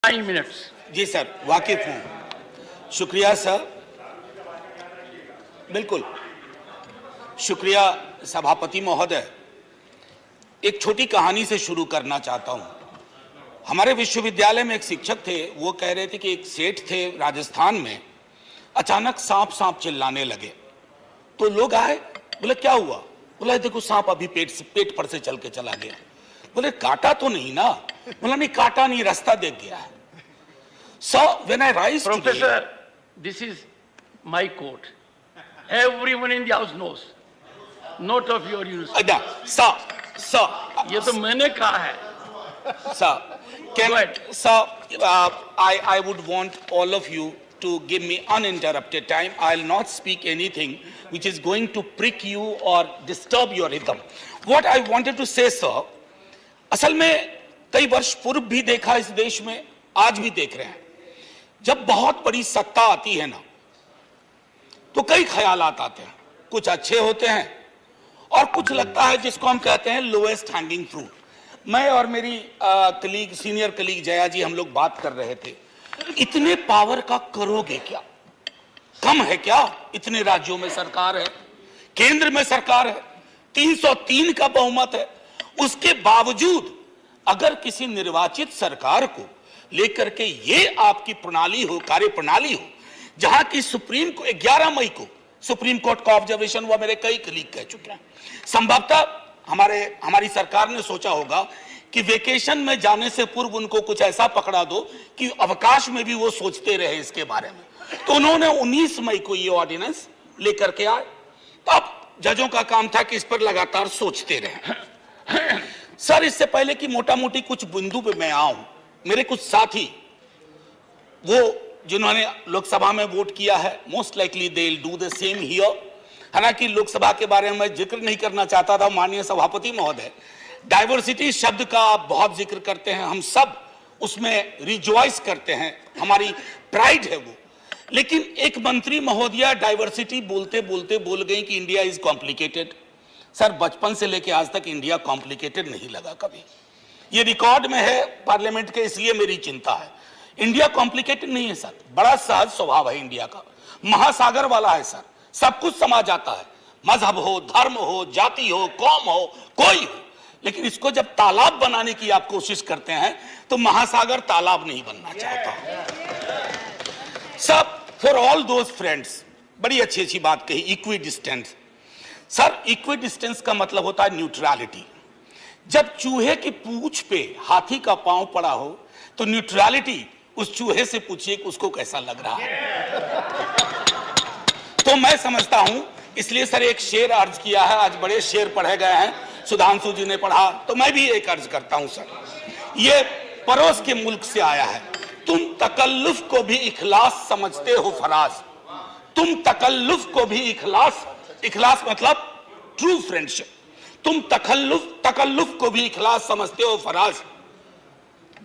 9 minutes. जी sir, वाकिफ हूँ। शुक्रिया सर, बिल्कुल शुक्रिया सभापति महोदय। एक छोटी कहानी से शुरू करना चाहता हूँ। हमारे विश्वविद्यालय में एक शिक्षक थे, वो कह रहे थे कि एक सेठ थे राजस्थान में, अचानक सांप सांप चिल्लाने लगे। तो लोग आए, बोले क्या हुआ? बोला देखो सांप अभी पेट पर से चल के चला गया। बोले काटा तो नहीं ना? बोला नहीं काटा नहीं, रास्ता देख गया है। So when I rise Professor, today, this is my court. Everyone in the house knows. Note of your use. sir, ये तो मैंने कहा है. sir, Go ahead. sir, I would want all of you to give me uninterrupted time. I'll not speak anything which is going to prick you or disturb your rhythm. What I wanted to say, sir, असल में कई वर्ष पूर्व भी देखा इस देश में, आज भी देख रहे हैं। जब बहुत बड़ी सत्ता आती है ना, तो कई ख्यालात आते हैं, कुछ अच्छे होते हैं और कुछ लगता है जिसको हम कहते हैं लोएस्ट हैंगिंग फ्रूट। मैं और मेरी कलीग, सीनियर कलीग जया जी, हम लोग बात कर रहे थे, इतने पावर का करोगे क्या? कम है क्या? इतने राज्यों में सरकार है, केंद्र में सरकार है, 303 का बहुमत है, उसके बावजूद अगर किसी निर्वाचित सरकार को लेकर के ये आपकी प्रणाली हो, कार्य प्रणाली हो, जहां की सुप्रीम को 11 मई को सुप्रीम कोर्ट का ऑब्जर्वेशन हुआ, मेरे कई कलीग कह चुके हैं। संभवतः हमारी सरकार ने सोचा होगा कि वेकेशन में जाने से पूर्व उनको कुछ ऐसा पकड़ा दो कि अवकाश में भी वो सोचते रहे इसके बारे में। तो उन्होंने 19 मई को ये ऑर्डिनेंस लेकर के आए। तो अब जजों का काम था कि इस पर लगातार सोचते रहे। सर, इससे पहले कि मोटा मोटी कुछ बिंदु पे मैं आऊं, मेरे कुछ साथी वो जिन्होंने लोकसभा में वोट किया है, most likely they will do the same here. हालांकि लोकसभा के बारे में जिक्र नहीं करना चाहता था, माननीय सभापति महोदय, डाइवर्सिटी शब्द का आप बहुत जिक्र करते हैं, हम सब उसमें रिजॉइस करते हैं, हमारी प्राइड है वो। लेकिन एक मंत्री महोदया डाइवर्सिटी बोलते बोलते बोल गई कि इंडिया इज कॉम्प्लिकेटेड। सर, बचपन से लेकर आज तक इंडिया कॉम्प्लिकेटेड नहीं लगा कभी। ये रिकॉर्ड में है पार्लियामेंट के, इसलिए मेरी चिंता है। इंडिया कॉम्प्लिकेटेड नहीं है सर, बड़ा सहज स्वभाव है इंडिया का, महासागर वाला है सर, सब कुछ समा जाता है, मजहब हो, धर्म हो, जाति हो, कौम हो, कोई हो। लेकिन इसको जब तालाब बनाने की आप कोशिश करते हैं तो महासागर तालाब नहीं बनना चाहता। सब फॉर ऑल दोज फ्रेंड्स, बड़ी अच्छी अच्छी बात कही, equi distance. Sir, equi distance का मतलब होता है न्यूट्रलिटी। जब चूहे की पूंछ पे हाथी का पांव पड़ा हो तो न्यूट्रलिटी, उस चूहे से पूछिए कि उसको कैसा लग रहा है। तो मैं समझता हूं, इसलिए सर एक शेर अर्ज किया है, आज बड़े शेर पढ़े गए हैं, सुधांशु जी ने पढ़ा, तो मैं भी एक अर्ज करता हूं सर। ये पड़ोस के मुल्क से आया है। तुम तकल्लुफ को भी इखलास समझते हो फराज, तुम तकल्लुफ को भी इखलास, इखलास मतलब ट्रू फ्रेंडशिप, तुम तकल्लुफ को भी इखलास समझते हो फराज।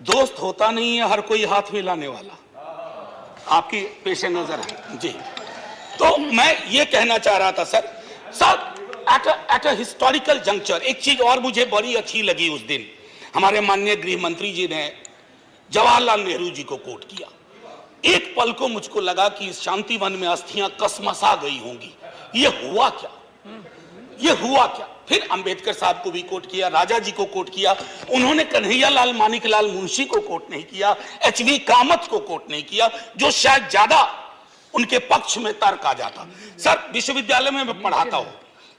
दोस्त होता नहीं है हर कोई हाथ मिलाने वाला, आपकी पेश नजर है जी। तो मैं ये कहना चाह रहा था sir, at a historical juncture एक चीज और मुझे बड़ी अच्छी लगी उस दिन, हमारे माननीय गृह मंत्री जी ने जवाहरलाल नेहरू जी को कोट किया। एक पल को मुझको लगा कि इस शांति वन में अस्थियां कसमसा गई होंगी, ये हुआ क्या, ये हुआ क्या। फिर अंबेडकर साहब को भी कोट किया, राजा जी को कोट किया, उन्होंने कन्हैयालाल मानिकलाल मुंशी को कोट नहीं किया, एचवी कामत को कोट नहीं किया, जो शायद ज्यादा उनके पक्ष में तर्क आ जाता। सर, विश्वविद्यालय में मैं पढ़ाता हूं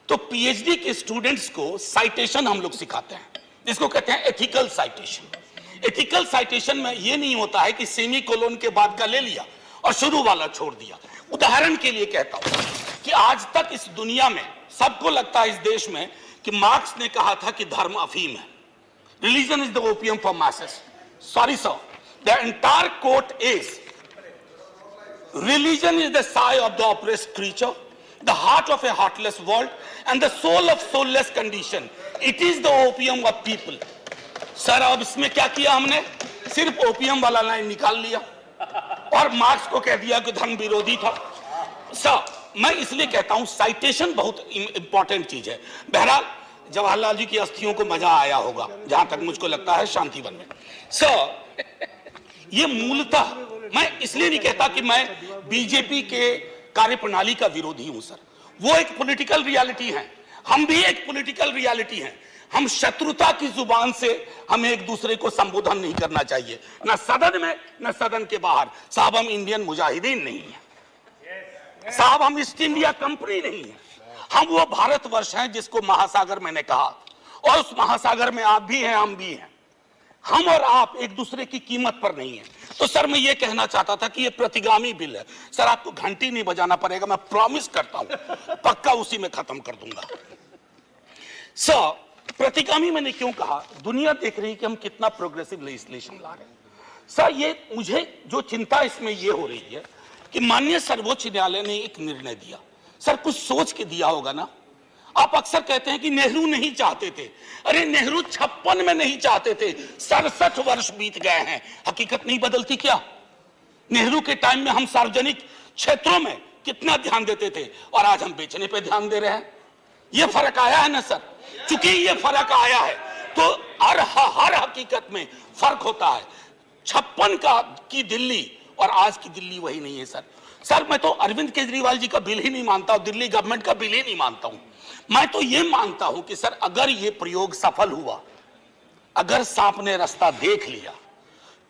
तो पीएचडी के स्टूडेंट्स को साइटेशन हम लोग सिखाते हैं, जिसको कहते हैं एथिकल साइटेशन। एथिकल साइटेशन में यह नहीं होता है कि सेमी कोलोन के बाद का ले लिया और शुरू वाला छोड़ दिया। उदाहरण के लिए कहता हूं कि आज तक इस दुनिया में सबको लगता है इस देश में कि मार्क्स ने कहा था कि धर्म अफीम है, religion is the opium for masses. Sorry sir, the entire quote is religion is the sigh of the oppressed creature, the heart of a heartless world, and the soul of soulless condition. It is the opium of people. Sir, अब इसमें क्या किया हमने? सिर्फ opium वाला line निकाल लिया और मार्क्स को कह दिया कि धर्म विरोधी था। सर, मैं इसलिए कहता हूं साइटेशन बहुत इंपॉर्टेंट चीज है। बहरहाल जवाहरलाल जी की अस्थियों को मजा आया होगा, जहां तक मुझको लगता है शांतिवन में। सर, ये मूलतः, मैं इसलिए नहीं कहता कि मैं बीजेपी के कार्यप्रणाली का विरोधी हूं सर, वो एक पॉलिटिकल रियलिटी है, हम भी एक पॉलिटिकल रियलिटी हैं। हम शत्रुता की जुबान से हमें एक दूसरे को संबोधन नहीं करना चाहिए, ना सदन में ना सदन के बाहर। साहब हम इंडियन मुजाहिदीन नहीं है साहब, हम ईस्ट इंडिया कंपनी नहीं है, हम वो भारतवर्ष हैं जिसको महासागर मैंने कहा, और उस महासागर में आप भी हैं हम भी हैं। हम और आप एक दूसरे की कीमत पर नहीं है। तो सर मैं ये कहना चाहता था कि ये प्रतिगामी बिल है सर, आपको घंटी नहीं बजाना पड़ेगा, मैं प्रॉमिस करता हूं, पक्का उसी में खत्म कर दूंगा। सर प्रतिगामी मैंने क्यों कहा, दुनिया देख रही है कि हम कितना प्रोग्रेसिव लेजिस्लेशन ला रहे हैं। सर ये मुझे जो चिंता इसमें ये हो रही है कि माननीय सर्वोच्च न्यायालय ने एक निर्णय दिया, सर कुछ सोच के दिया होगा ना। आप अक्सर कहते हैं कि नेहरू नहीं चाहते थे, अरे नेहरू 56 में नहीं चाहते थे, 67 वर्ष बीत गए हैं, हकीकत नहीं बदलती क्या। नेहरू के टाइम में हम सार्वजनिक क्षेत्रों में कितना ध्यान देते थे और आज हम बेचने पे ध्यान दे रहे हैं। ये फर्क आया है ना सर, चूंकि ये फर्क आया है तो हर हकीकत में फर्क होता है। 56 की दिल्ली और आज की दिल्ली वही नहीं है सर। सर मैं तो अरविंद केजरीवाल जी का बिल ही नहीं मानता हूं, दिल्ली गवर्नमेंट का बिल ही नहीं मानता हूं। मैं तो ये मानता हूं कि सर अगर ये प्रयोग सफल हुआ, अगर सांप ने रास्ता देख लिया,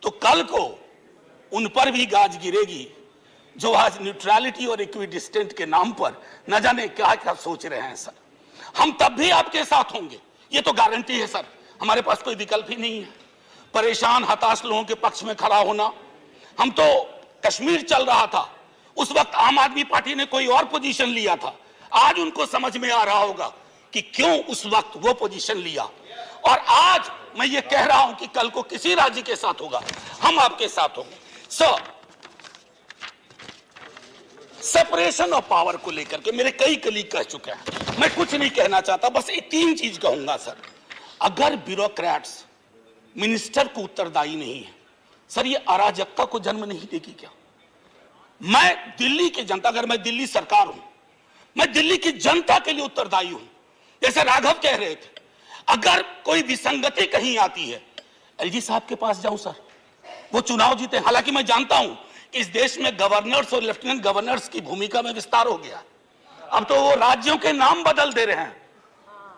तो कल को उन पर भी गाज गिरेगी जो आज न्यूट्रलिटी और इक्विडिस्टेंट के नाम पर न जाने क्या क्या सोच रहे हैं। सर हम तब भी आपके साथ होंगे, ये तो गारंटी है सर, हमारे पास कोई विकल्प ही नहीं है। परेशान हताश लोगों के पक्ष में खड़ा होना, हम तो कश्मीर चल रहा था उस वक्त आम आदमी पार्टी ने कोई और पोजीशन लिया था, आज उनको समझ में आ रहा होगा कि क्यों उस वक्त वो पोजीशन लिया। और आज मैं ये कह रहा हूं कि कल को किसी राज्य के साथ होगा, हम आपके साथ होंगे। सर सेपरेशन ऑफ पावर को लेकर के मेरे कई कलीग कह चुके हैं, मैं कुछ नहीं कहना चाहता, बस ये 3 चीज कहूंगा सर। अगर ब्यूरोक्रेट्स मिनिस्टर को उत्तरदायी नहीं है सर, ये अराजकता को जन्म नहीं देगी क्या। मैं दिल्ली की जनता, अगर मैं दिल्ली सरकार हूं, मैं दिल्ली की जनता के लिए उत्तरदायी हूं। जैसे राघव कह रहे थे, अगर कोई विसंगति कहीं आती है, एलजी साहब के पास जाऊं सर, वो चुनाव जीते। हालांकि मैं जानता हूं कि इस देश में गवर्नर्स और लेफ्टिनेंट गवर्नर्स की भूमिका में विस्तार हो गया, अब तो वो राज्यों के नाम बदल दे रहे हैं।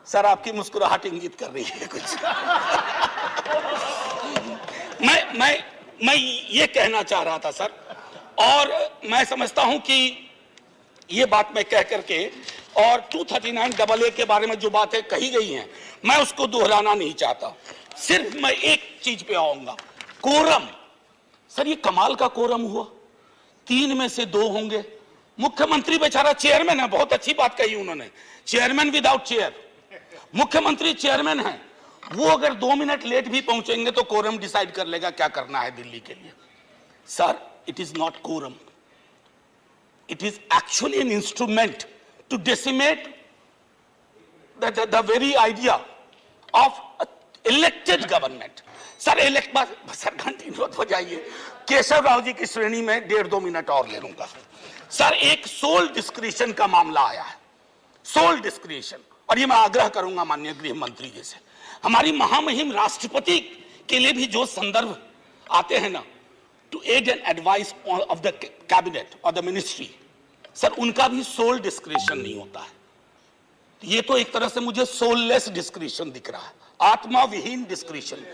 सर आपकी मुस्कुराहट इंगित कर रही है कुछ। मैं ये कहना चाह रहा था सर, और मैं समझता हूं कि ये बात मैं कह करके, और 239AA के बारे में जो बातें कही गई हैं मैं उसको दोहराना नहीं चाहता, सिर्फ मैं एक चीज पे आऊंगा, कोरम। सर ये कमाल का कोरम हुआ, 3 में से 2 होंगे। मुख्यमंत्री बेचारा चेयरमैन है, बहुत अच्छी बात कही उन्होंने, चेयरमैन विदाउट चेयर। मुख्यमंत्री चेयरमैन है, वो अगर 2 मिनट लेट भी पहुंचेंगे तो कोरम डिसाइड कर लेगा क्या करना है दिल्ली के लिए। Sir it is not quorum, it is actually an instrument to decimate the very idea of elected government. Sir sir घंटी मत बजाइए, केशव राव जी की श्रेणी में 1.5-2 मिनट और ले लूंगा। सर एक सोल डिस्क्रिशन का मामला आया है, सोल डिस्क्रिशन, और ये मैं आग्रह करूंगा माननीय गृह मंत्री जी से, हमारी महामहिम राष्ट्रपति के लिए भी जो संदर्भ आते हैं ना, to aid and advise of the cabinet or the ministry, sir उनका भी सोल डिस्क्रिशन नहीं होता है। ये तो एक तरह से मुझे सोललेस डिस्क्रिशन दिख रहा है, आत्मा विहीन डिस्क्रिशन।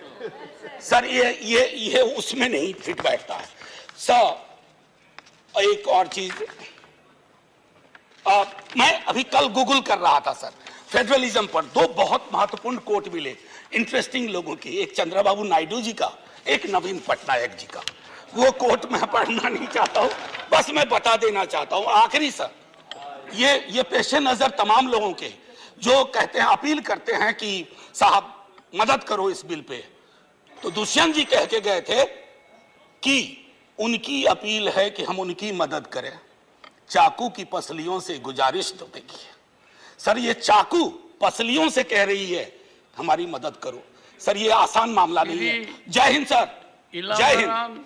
सर ये उसमें नहीं फिट बैठता है। सर एक और चीज, मैं अभी कल गूगल कर रहा था सर, फेडरलिज्म पर 2 बहुत महत्वपूर्ण कोट मिले इंटरेस्टिंग लोगों के, एक चंद्रबाबू नायडू जी का, एक नवीन पटनायक जी का। वो कोट मैं पढ़ना नहीं चाहता हूं, बस मैं बता देना चाहता हूं। आखिरी सर, ये पेशे नजर तमाम लोगों के जो कहते हैं, अपील करते हैं कि साहब मदद करो इस बिल पे, तो दुष्यंत जी कह के गए थे कि उनकी अपील है कि हम उनकी मदद करें, चाकू की पसलियों से गुजारिश तो देखिए। सर ये चाकू पसलियों से कह रही है हमारी मदद करो। सर ये आसान मामला नहीं है। जय हिंद सर, जय हिंद।